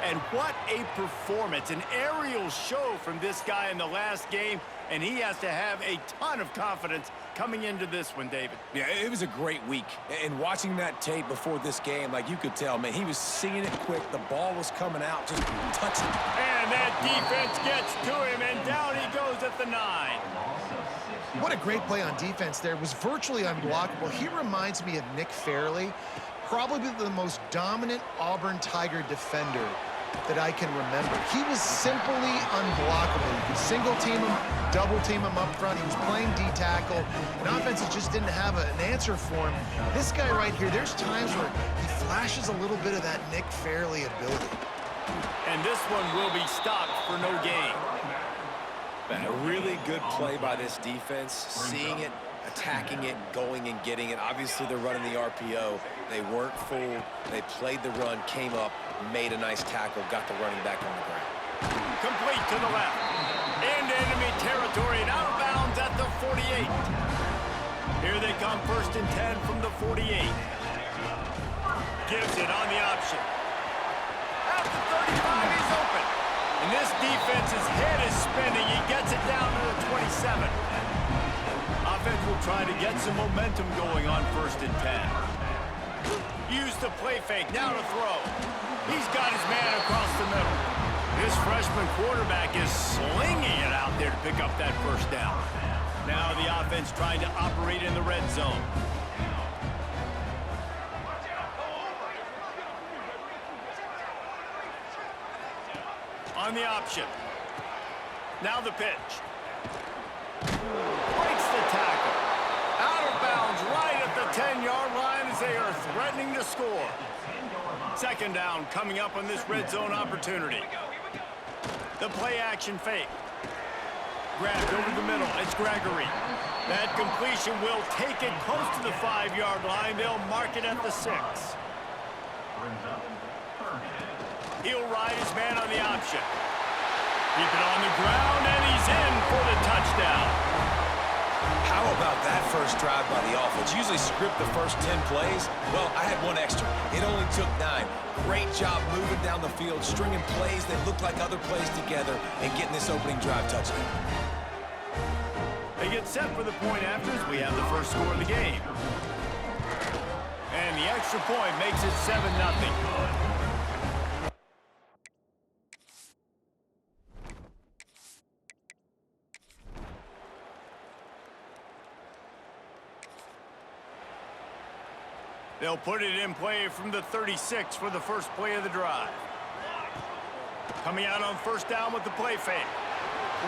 And what a performance, an aerial show from this guy in the last game, and he has to have a ton of confidence coming into this one, David. Yeah, it was a great week. And watching that tape before this game, like you could tell, man, he was seeing it quick. The ball was coming out, just touching. And that defense gets to him, and down he goes at the 9. What a great play on defense there. It was virtually unblockable. He reminds me of Nick Fairley, probably the most dominant Auburn Tiger defender that I can remember. He was simply unblockable. You could single team him, double team him up front. He was playing D-tackle, and offenses just didn't have an answer for him. This guy right here, there's times where he flashes a little bit of that Nick Fairley ability. And this one will be stopped for no gain. Man, a really good play by this defense, seeing it, attacking it, going and getting it. Obviously, they're running the RPO. They weren't fooled. They played the run, came up, made a nice tackle, got the running back on the ground. Complete to the left. Into enemy territory and out of bounds at the 48. Here they come, 1st and 10 from the 48. Gives it on the option. At the 35, he's open. And this defense's head is spinning. He gets it down to the 27. Offense will try to get some momentum going on 1st and 10. Use the play fake, now to throw. He's got his man across the middle. This freshman quarterback is slinging it out there to pick up that 1st down. Now the offense trying to operate in the red zone. On the option. Now the pitch. Breaks the tackle. Out of bounds right at the 10-yard line as they are threatening to score. 2nd down coming up on this red zone opportunity. The play action fake. Grabbed over the middle. It's Gregory. That completion will take it close to the 5-yard line. They'll mark it at the 6. He'll ride his man on the option. Keep it on the ground, and he's in for the touchdown. How about that first drive by the offense? Usually script the first 10 plays. Well, I had one extra. It only took 9. Great job moving down the field, stringing plays that look like other plays together, and getting this opening drive touchdown. They get set for the point after as we have the first score of the game. And the extra point makes it 7-0. They'll put it in play from the 36 for the first play of the drive. Coming out on 1st down with the play fake.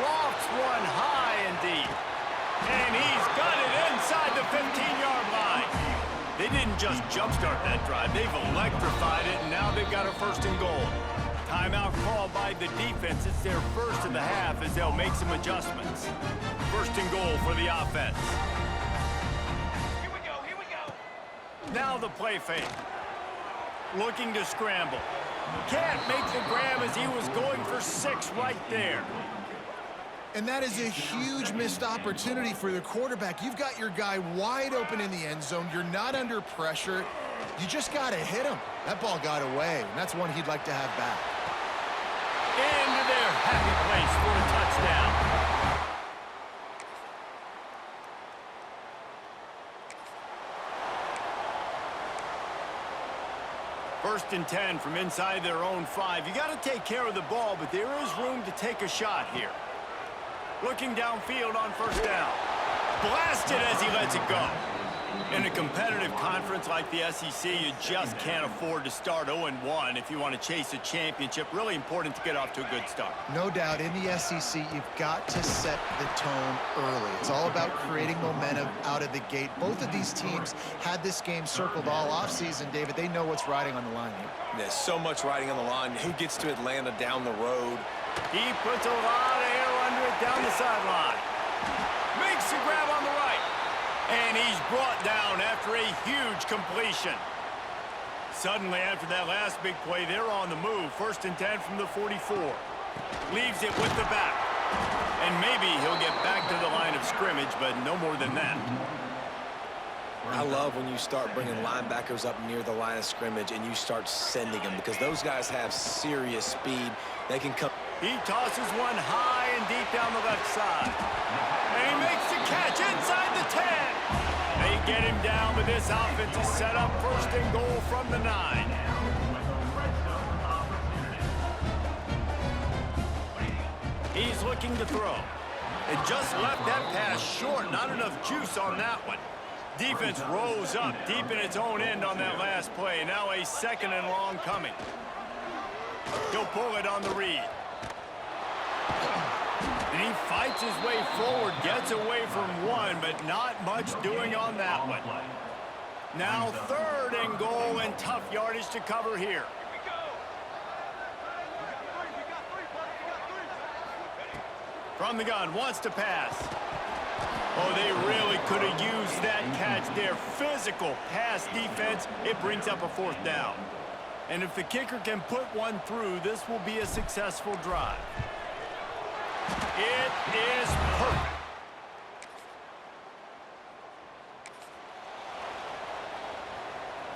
Lofts one high and deep. And he's got it inside the 15-yard line. They didn't just jumpstart that drive. They've electrified it, and now they've got a 1st and goal. Timeout called by the defense. It's their 1st of the half as they'll make some adjustments. 1st and goal for the offense. Now the play fake. Looking to scramble. Can't make the grab as he was going for 6 right there. And that is a huge missed opportunity for the quarterback. You've got your guy wide open in the end zone. You're not under pressure. You just got to hit him. That ball got away, and that's one he'd like to have back. Into their happy place for a touchdown. 1st and 10 from inside their own 5. You got to take care of the ball, but there is room to take a shot here. Looking downfield on 1st down. Blasted as he lets it go. In a competitive conference like the SEC, you just can't afford to start 0-1 if you want to chase a championship. Really important to get off to a good start. No doubt, in the SEC, you've got to set the tone early. It's all about creating momentum out of the gate. Both of these teams had this game circled all offseason, David. They know what's riding on the line here. There's so much riding on the line. Who gets to Atlanta down the road? He puts a lot of air under it down the sideline. Makes the grab on the right. And he's brought down after a huge completion. Suddenly, after that last big play, they're on the move. 1st and 10 from the 44. Leaves it with the back. And maybe he'll get back to the line of scrimmage, but no more than that. I love when you start bringing linebackers up near the line of scrimmage and you start sending them because those guys have serious speed. They can come. He tosses one high and deep down the left side. And he makes the catch inside the 10. They get him down, but this offense is set up first and goal from the 9. He's looking to throw. And just left that pass short. Not enough juice on that one. Defense rose up deep in its own end on that last play. Now a 2nd and long coming. He'll pull it on the read. And he fights his way forward, gets away from one, but not much doing on that one. Now 3rd and goal and tough yardage to cover here. From the gun, wants to pass. Oh, they really could have used that catch there. Physical pass defense. It brings up a 4th down. And if the kicker can put one through, this will be a successful drive. It is perfect.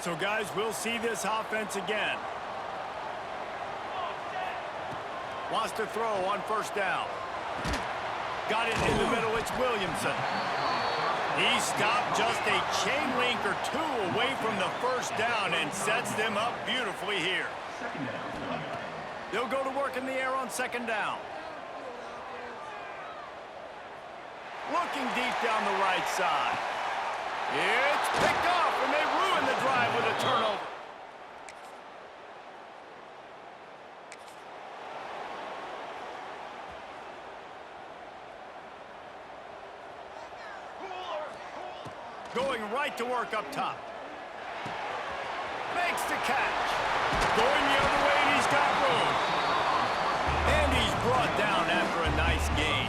So, guys, we'll see this offense again. Wants to throw on 1st down. Got it in the middle. It's Williamson. He stopped just a chain link or 2 away from the 1st down and sets them up beautifully here. They'll go to work in the air on 2nd down. Looking deep down the right side. It's picked off, and they ruin the drive with a turnover. Going right to work up top. Makes the catch. Going the other way, and he's got room. And he's brought down after a nice gain.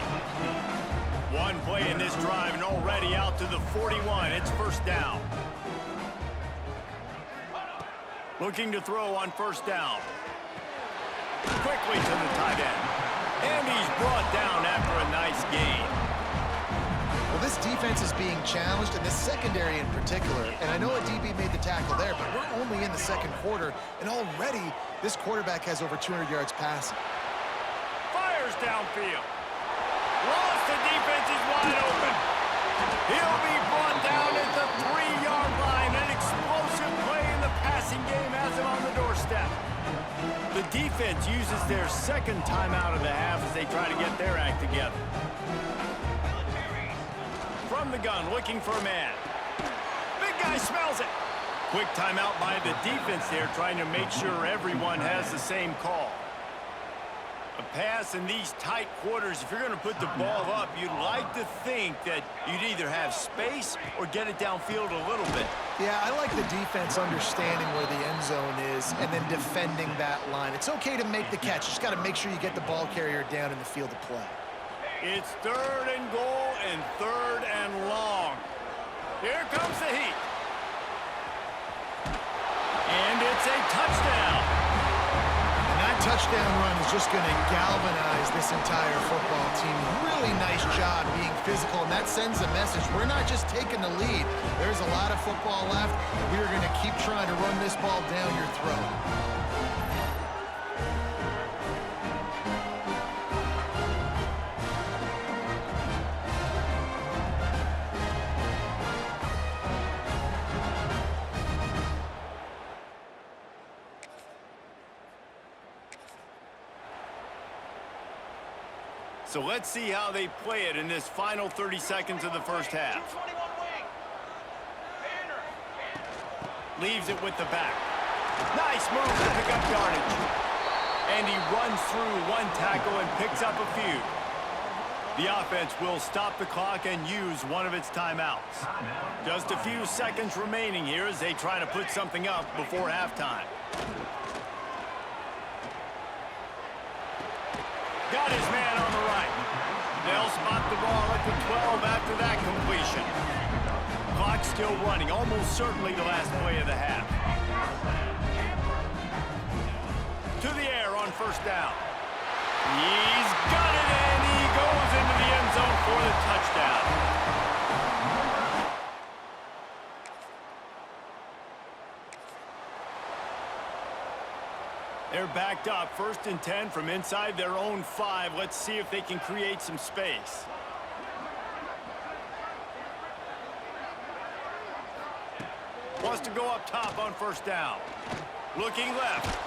One play in this drive, and already out to the 41. It's 1st down. Looking to throw on 1st down. Quickly to the tight end. And he's brought down after a nice gain. Well, this defense is being challenged, and this secondary in particular. And I know a DB made the tackle there, but we're only in the 2nd quarter, and already this quarterback has over 200 yards passing. Fires downfield. Lost, the defense is wide open. He'll be brought down at the 3-yard line. An explosive play in the passing game has him on the doorstep. The defense uses their 2nd timeout of the half as they try to get their act together. From the gun, looking for a man. Big guy smells it. Quick timeout by the defense there, trying to make sure everyone has the same call. A pass in these tight quarters, if you're going to put the ball up, you'd like to think that you'd either have space or get it downfield a little bit. Yeah, I like the defense understanding where the end zone is and then defending that line. It's okay to make the catch. You just got to make sure you get the ball carrier down in the field of play. It's 3rd and goal and 3rd and long. Here comes the heat. And it's a touchdown. And that touchdown run is just going to galvanize this entire football team. Really nice job being physical, and that sends a message. We're not just taking the lead. There's a lot of football left, and we're going to keep trying to run this ball down your throat. So let's see how they play it in this final 30 seconds of the 1st half. Leaves it with the back. Nice move to pick up yardage. And he runs through one tackle and picks up a few. The offense will stop the clock and use one of its timeouts. Just a few seconds remaining here as they try to put something up before halftime. Got his man on the right. They'll spot the ball at the 12 after that completion. Clock still running, almost certainly the last play of the half. To the air on 1st down. He's got it, and he goes into the end zone for the touchdown. They're backed up, 1st and 10 from inside their own 5. Let's see if they can create some space. Wants to go up top on 1st down. Looking left.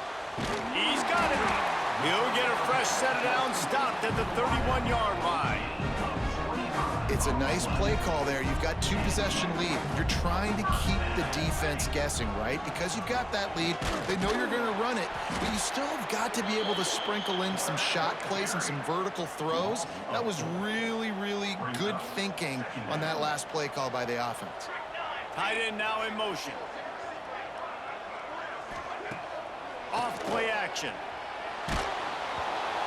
He's got it. He'll get a fresh set of downs stopped at the 31-yard line. It's a nice play call there. You've got 2-possession lead. You're trying to keep the defense guessing, right? Because you've got that lead, they know you're going to run it, but you still have got to be able to sprinkle in some shot plays and some vertical throws. That was really, really good thinking on that last play call by the offense. Tight end now in motion. Off play action.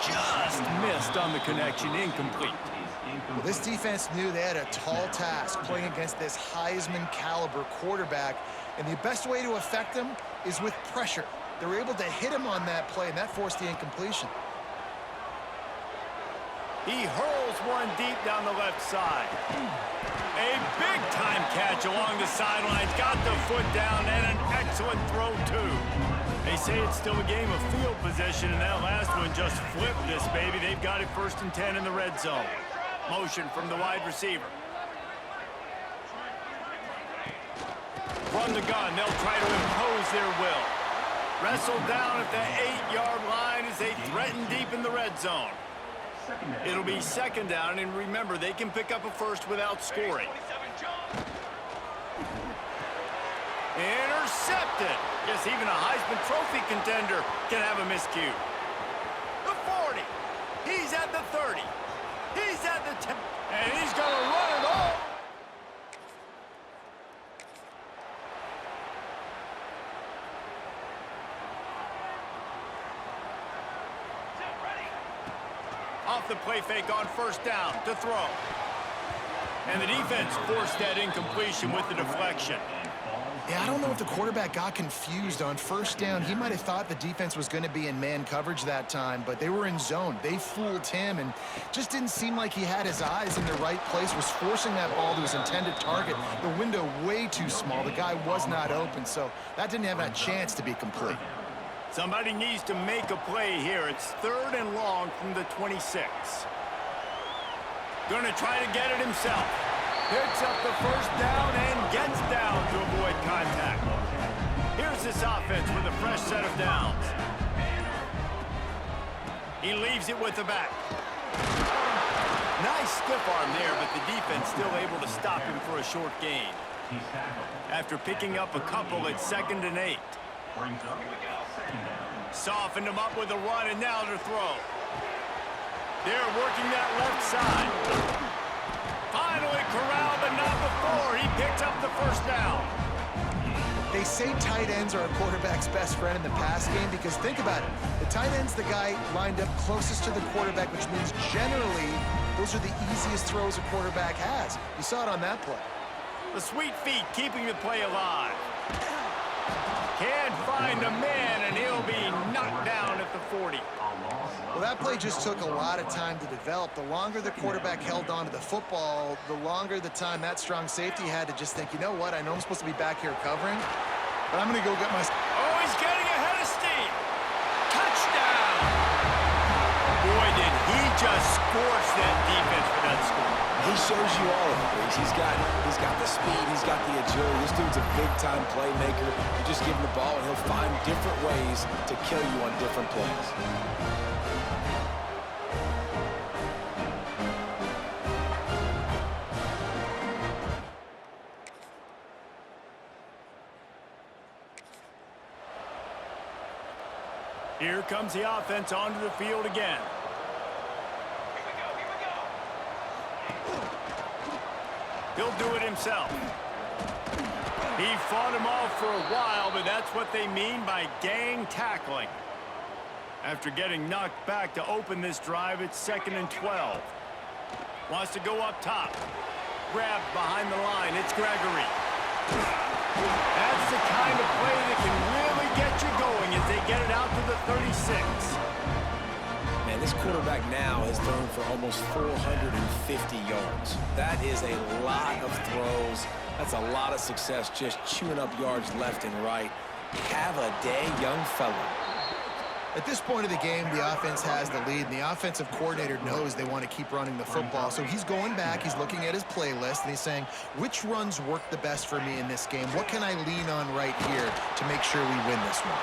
Just missed on the connection, incomplete. Well, this defense knew they had a tall task playing against this Heisman caliber quarterback, and the best way to affect him is with pressure. They were able to hit him on that play, and that forced the incompletion. He hurls one deep down the left side. A big-time catch along the sidelines. Got the foot down, and an excellent throw, too. They say it's still a game of field position, and that last one just flipped this baby. They've got it 1st and 10 in the red zone. Motion from the wide receiver. From the gun, they'll try to impose their will. Wrestled down at the 8-yard line as they threaten deep in the red zone. It'll be 2nd down, and remember, they can pick up a first without scoring. Intercepted. Guess even a Heisman Trophy contender can have a miscue. The 40. He's at the 30. He's at the 10. And he's going to run it all. Off the play fake on 1st down to throw. And the defense forced that incompletion with the deflection. Yeah, I don't know if the quarterback got confused on 1st down. He might have thought the defense was going to be in man coverage that time, but they were in zone. They fooled him, and just didn't seem like he had his eyes in the right place, was forcing that ball to his intended target. The window way too small. The guy was not open, so that didn't have a chance to be complete. Somebody needs to make a play here. It's 3rd and long from the 26. Going to try to get it himself. Picks up the 1st down and gets down to avoid contact. Here's this offense with a fresh set of downs. He leaves it with the back. Nice stiff arm there, but the defense still able to stop him for a short gain. After picking up a couple at 2nd and 8. Softened him up with a run, and now to throw. They're working that left side. Finally corralled, but not before. He picks up the 1st down. They say tight ends are a quarterback's best friend in the pass game because think about it. The tight end's the guy lined up closest to the quarterback, which means generally those are the easiest throws a quarterback has. You saw it on that play. The sweet feet keeping the play alive. Can't find a man, and he'll be knocked down at the 40. Well, that play just took a lot of time to develop. The longer the quarterback held on to the football, the longer the time that strong safety had to just think, you know what, I know I'm supposed to be back here covering, but I'm going to go get my... Oh, he's getting ahead of steam. Touchdown. Boy, did he just scorch that defense for that score. He shows you all of it. He's got the speed. He's got the agility. This dude's a big-time playmaker. You just give him the ball, and he'll find different ways to kill you on different plays. Here comes the offense onto the field again. He'll do it himself. He fought him off for a while, but that's what they mean by gang tackling. After getting knocked back to open this drive, it's 2nd and 12. Wants to go up top. Grabbed behind the line. It's Gregory. That's the kind of play that can really get you going as they get it out to the 36. Man, this quarterback now has thrown for almost 450 yards. That is a lot of throws. That's a lot of success just chewing up yards left and right. Have a day, young fella. At this point of the game, the offense has the lead, and the offensive coordinator knows they want to keep running the football. So he's going back, he's looking at his playlist, and he's saying, which runs work the best for me in this game? What can I lean on right here to make sure we win this one?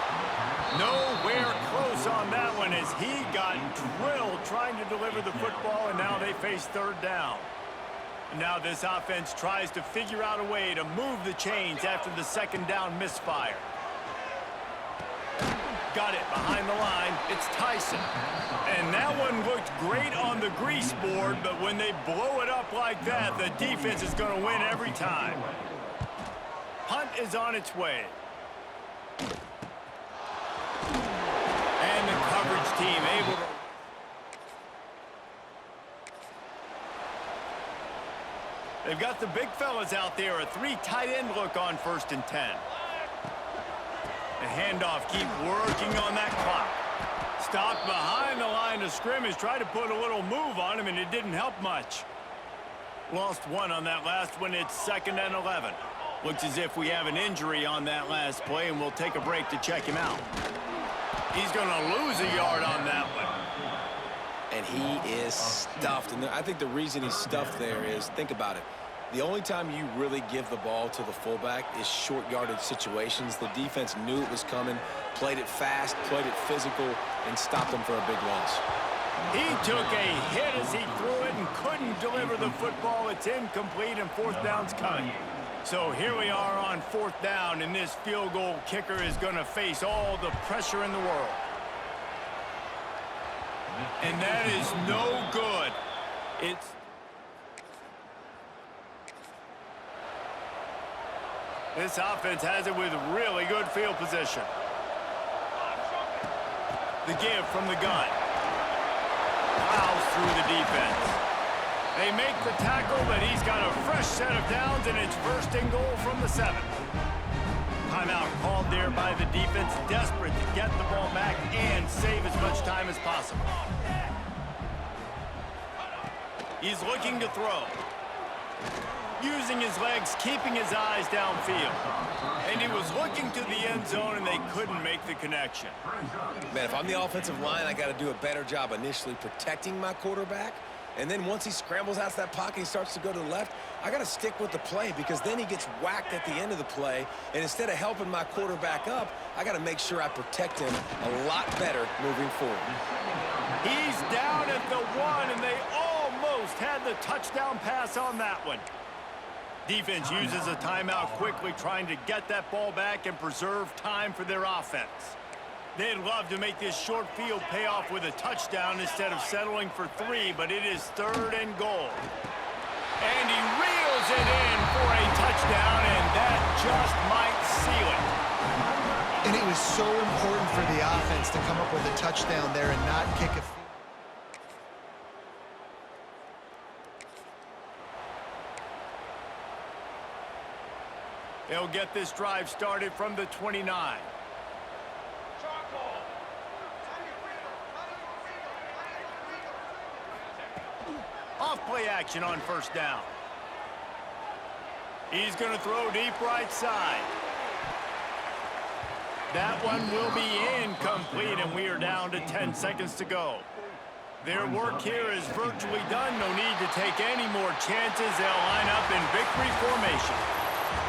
Nowhere close on that one as he got drilled trying to deliver the football, and now they face third down. Now this offense tries to figure out a way to move the chains after the second down misfire. Got it behind the line. It's Tyson. And that one looked great on the grease board, but when they blow it up like that, the defense is going to win every time. Punt is on its way. And the coverage team able to... They've got the big fellas out there. A 3 tight end look on 1st and 10. The handoff, keep working on that clock. Stopped behind the line of scrimmage. Tried to put a little move on him, and it didn't help much. Lost 1 on that last one. It's 2nd and 11. Looks as if we have an injury on that last play, and we'll take a break to check him out. He's going to lose a yard on that one. And he is stuffed. And I think the reason he's stuffed there is, think about it. The only time you really give the ball to the fullback is short yardage situations. The defense knew it was coming, played it fast, played it physical, and stopped them for a big loss. He took a hit as he threw it and couldn't deliver the football. It's incomplete, and 4th down's coming. So here we are on 4th down, and this field goal kicker is going to face all the pressure in the world. And that is no good. It's... This offense has it with really good field position. The give from the gun. Plows through the defense. They make the tackle, but he's got a fresh set of downs, and it's 1st and goal from the 7. Timeout called there by the defense, desperate to get the ball back and save as much time as possible. He's looking to throw. Using his legs, keeping his eyes downfield. And he was looking to the end zone, and they couldn't make the connection. Man, if I'm the offensive line, I got to do a better job initially protecting my quarterback. And then once he scrambles out of that pocket, he starts to go to the left, I got to stick with the play because then he gets whacked at the end of the play. And instead of helping my quarterback up, I got to make sure I protect him a lot better moving forward. He's down at the 1, and they almost had the touchdown pass on that one. Defense uses a timeout quickly, trying to get that ball back and preserve time for their offense. They'd love to make this short field pay off with a touchdown instead of settling for 3, but it is 3rd and goal. And he reels it in for a touchdown, and that just might seal it. And it was so important for the offense to come up with a touchdown there and not kick a field. They'll get this drive started from the 29. Off play action on 1st down. He's going to throw deep right side. That one will be incomplete, and we are down to 10 seconds to go. Their work here is virtually done. No need to take any more chances. They'll line up in victory formation.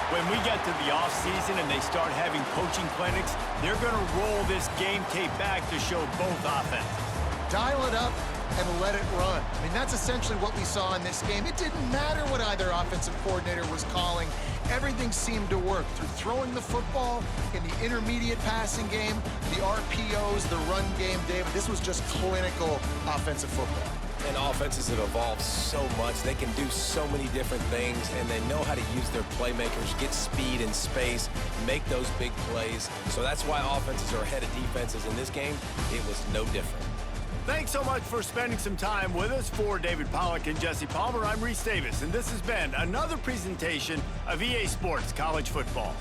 When we get to the offseason and they start having coaching clinics, they're going to roll this game tape back to show both offenses. Dial it up and let it run. I mean, that's essentially what we saw in this game. It didn't matter what either offensive coordinator was calling. Everything seemed to work through throwing the football in the intermediate passing game, the RPOs, the run game. David, this was just clinical offensive football. And offenses have evolved so much. They can do so many different things, and they know how to use their playmakers, get speed and space, make those big plays. So that's why offenses are ahead of defenses. In this game, it was no different. Thanks so much for spending some time with us. For David Pollack and Jesse Palmer, I'm Reese Davis, and this has been another presentation of EA Sports College Football.